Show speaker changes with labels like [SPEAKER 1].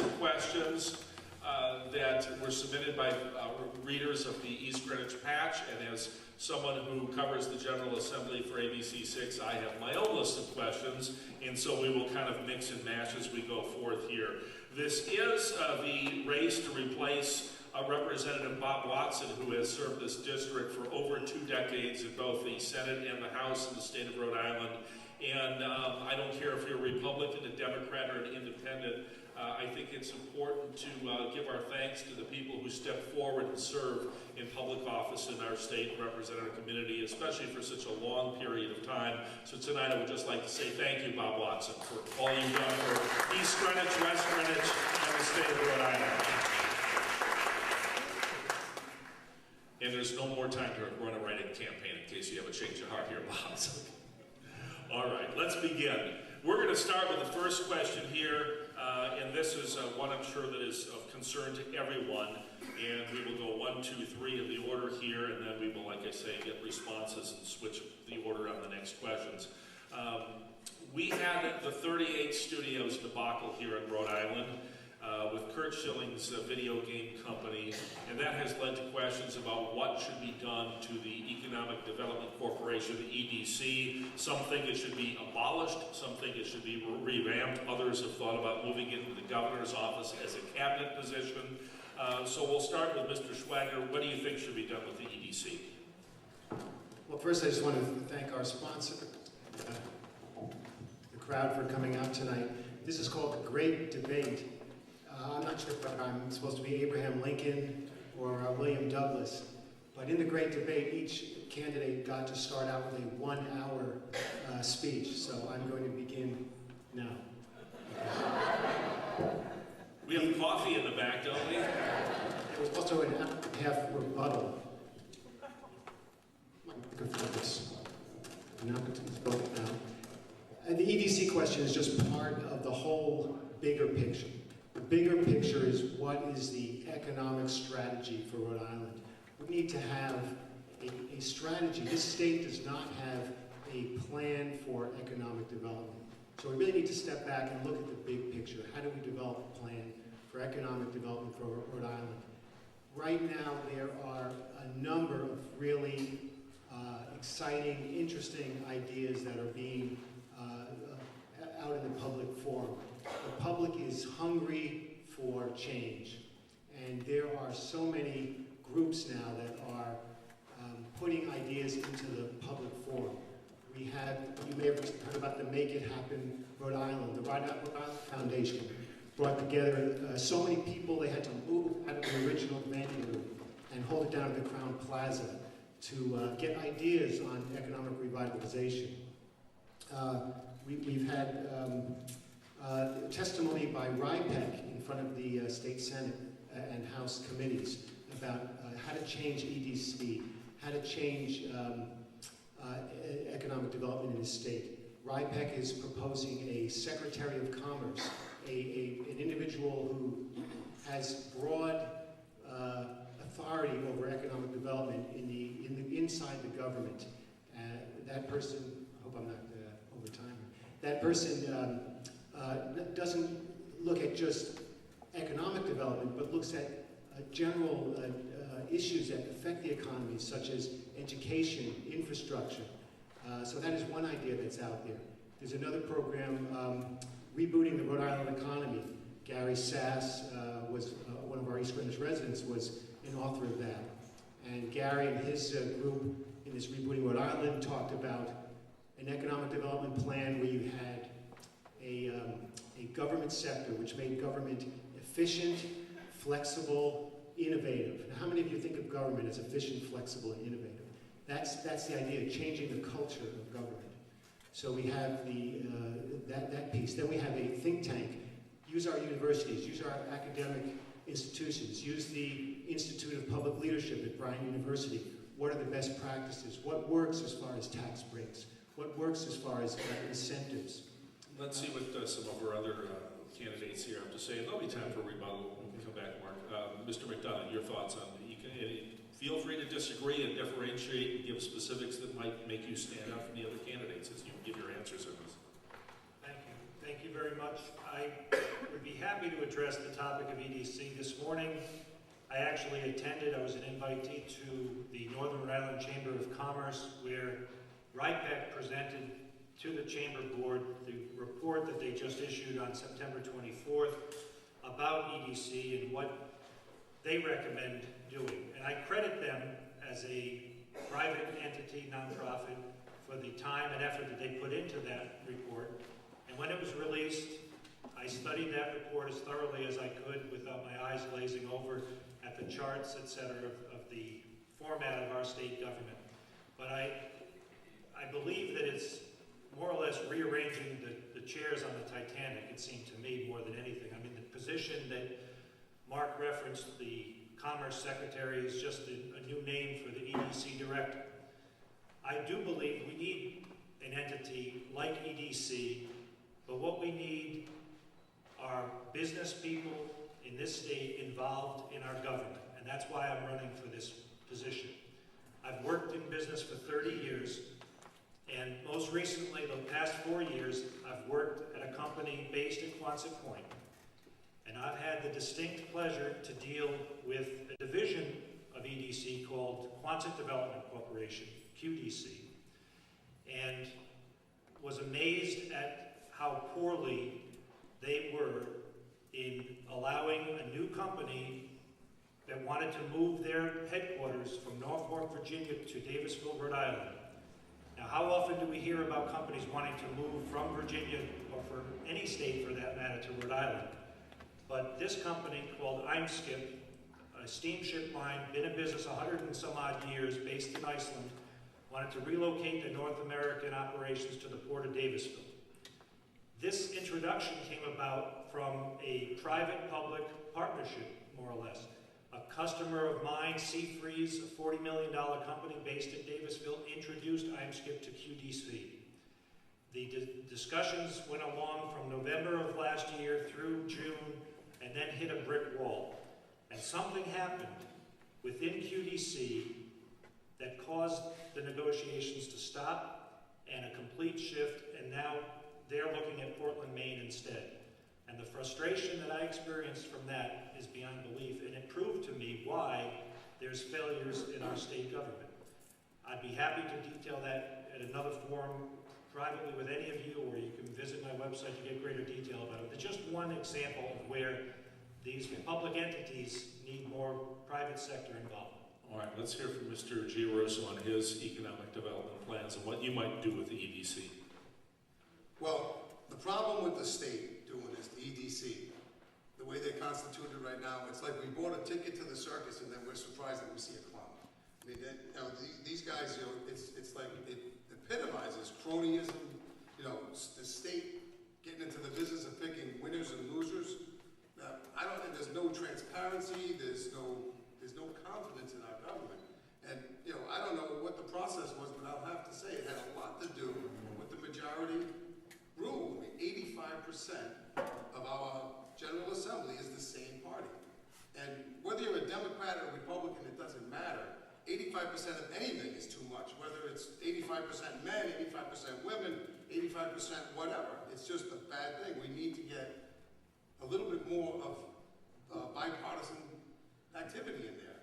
[SPEAKER 1] of questions that were submitted by readers of the East Greenwich Patch, and as someone who covers the General Assembly for ABC6, I have my own list of questions, and so we will kind of mix and match as we go forth here. This is the race to replace Representative Bob Watson, who has served this district for over 2 decades in both the Senate and the House in the state of Rhode Island. And I don't care if you're a Republican, a Democrat, or an Independent. I think it's important to give our thanks to the people who step forward and serve in public office in our state and represent our community, especially for such a long period of time. So tonight I would just like to say thank you, Bob Watson, for all you've done for East Greenwich, West Greenwich, and the state of Rhode Island. And there's no more time to run a write-in campaign in case you have a change of heart here, Bob. All right, let's begin. We're going to start with the first question here, and this is one I'm sure that is of concern to everyone. And we will go 1, 2, 3 in the order here, and then we will, like I say, get responses and switch the order on the next questions. We had the 38 Studios debacle here in Rhode Island with Kurt Schilling's video game company, and that has led to questions about what should be done to the Economic Development Corporation, the EDC. Some think it should be abolished, some think it should be revamped, others have thought about moving it into the governor's office as a cabinet position. So we'll start with Mr. Schwager. What do you think should be done with the EDC?
[SPEAKER 2] Well, first I just want to thank our sponsor, the crowd, for coming out tonight. This is called The Great Debate. I'm not sure if I'm supposed to be Abraham Lincoln or William Douglas, but in the Great Debate, each candidate got to start out with a 1-hour speech, so I'm going to begin now.
[SPEAKER 1] We have coffee in the back, don't we?
[SPEAKER 2] There was also an hour and a half rebuttal. I'm not going to go now. And the EDC question is just part of the whole bigger picture. The bigger picture is what is the economic strategy for Rhode Island. We need to have a strategy. This state does not have a plan for economic development. So we really need to step back and look at the big picture. How do we develop a plan for economic development for Rhode Island? Right now, there are a number of really exciting, interesting ideas that are being out in the public forum. The public is hungry for change, and there are so many groups now that are putting ideas into the public forum. We have, you may have heard about the Make It Happen Rhode Island. The Rhode Island Foundation brought together so many people, they had to move out of the original venue and hold it down at the Crown Plaza to get ideas on economic revitalization. We've had testimony by RIPEC in front of the State Senate and House committees about how to change EDC, how to change economic development in the state. RIPEC is proposing a Secretary of Commerce, an individual who has broad authority over economic development inside the government. That person, I hope I'm not over time. That person doesn't look at just economic development, but looks at general issues that affect the economy, such as education, infrastructure. So that is one idea that's out there. There's another program, Rebooting the Rhode Island Economy. Gary Sass, was one of our East Greenwich residents, was an author of that. And Gary and his group in this Rebooting Rhode Island talked about an economic development plan where you had a government sector which made government efficient, flexible, innovative. Now, how many of you think of government as efficient, flexible, and innovative? That's the idea, changing the culture of government. So we have that piece. Then we have a think tank. Use our universities, use our academic institutions, use the Institute of Public Leadership at Bryan University. What are the best practices? What works as far as tax breaks? What works as far as incentives?
[SPEAKER 1] Let's see what some of our other candidates here have to say. There'll be time for rebuttal. We can come back, Mark. Mr. McDonough, your thoughts on it? Feel free to disagree and differentiate and give specifics that might make you stand out from the other candidates as you give your answers on this.
[SPEAKER 3] Thank you. Thank you very much. I would be happy to address the topic of EDC. This morning, I actually attended, I was an invitee to the Northern Rhode Island Chamber of Commerce, where RIPEC presented to the Chamber Board the report that they just issued on September 24th about EDC and what they recommend doing. And I credit them as a private entity, nonprofit, for the time and effort that they put into that report. And when it was released, I studied that report as thoroughly as I could without my eyes glazing over at the charts, etc., of the format of our state government. But I believe that it's more or less rearranging the chairs on the Titanic, it seemed to me, more than anything. I mean, the position that Mark referenced, the Commerce Secretary, is just a new name for the EDC Director. I do believe we need an entity like EDC, but what we need are business people in this state involved in our government, and that's why I'm running for this position. I've worked in business for 30 years, and most recently, the past 4 years, I've worked at a company based in Quonset Point, and I've had the distinct pleasure to deal with a division of EDC called Quonset Development Corporation, QDC, and was amazed at how poorly they were in allowing a new company that wanted to move their headquarters from Norfolk, Virginia to Davisville, Rhode Island. Now, how often do we hear about companies wanting to move from Virginia, or for any state for that matter, to Rhode Island? But this company called Imskip, a steamship line, been in business 100 and some odd years, based in Iceland, wanted to relocate their North American operations to the port of Davisville. This introduction came about from a private-public partnership, more or less. A customer of mine, Seafreeze, a $40 million company based in Davisville, introduced Imskip to QDC. The discussions went along from November of last year through June, and then hit a brick wall. And something happened within QDC that caused the negotiations to stop, and a complete shift, and now they're looking at Portland, Maine instead. And the frustration that I experienced from that is beyond belief, and it proved to me why there's failures in our state government. I'd be happy to detail that at another forum, privately with any of you, or you can visit my website to get greater detail about it. It's just one example of where these public entities need more private sector involvement.
[SPEAKER 1] All right, let's hear from Mr. Giarrusso on his economic development plans and what you might do with the EDC.
[SPEAKER 4] Well, the problem with the state doing this, the EDC, the way they're constituted right now, it's like we bought a ticket to the circus and then we're surprised that we see a clown. I mean, these guys, it's like it epitomizes cronyism. The state getting into the business of picking winners and losers. There's no transparency. There's no confidence in our government. And I don't know what the process was, but I'll have to say it had a lot to do with the majority rule. I mean, 85% of our General Assembly is the same party. And whether you're a Democrat or a Republican, it doesn't matter. 85% of anything is too much, whether it's 85% men, 85% women, 85% whatever. It's just a bad thing. We need to get a little bit more of bipartisan activity in there.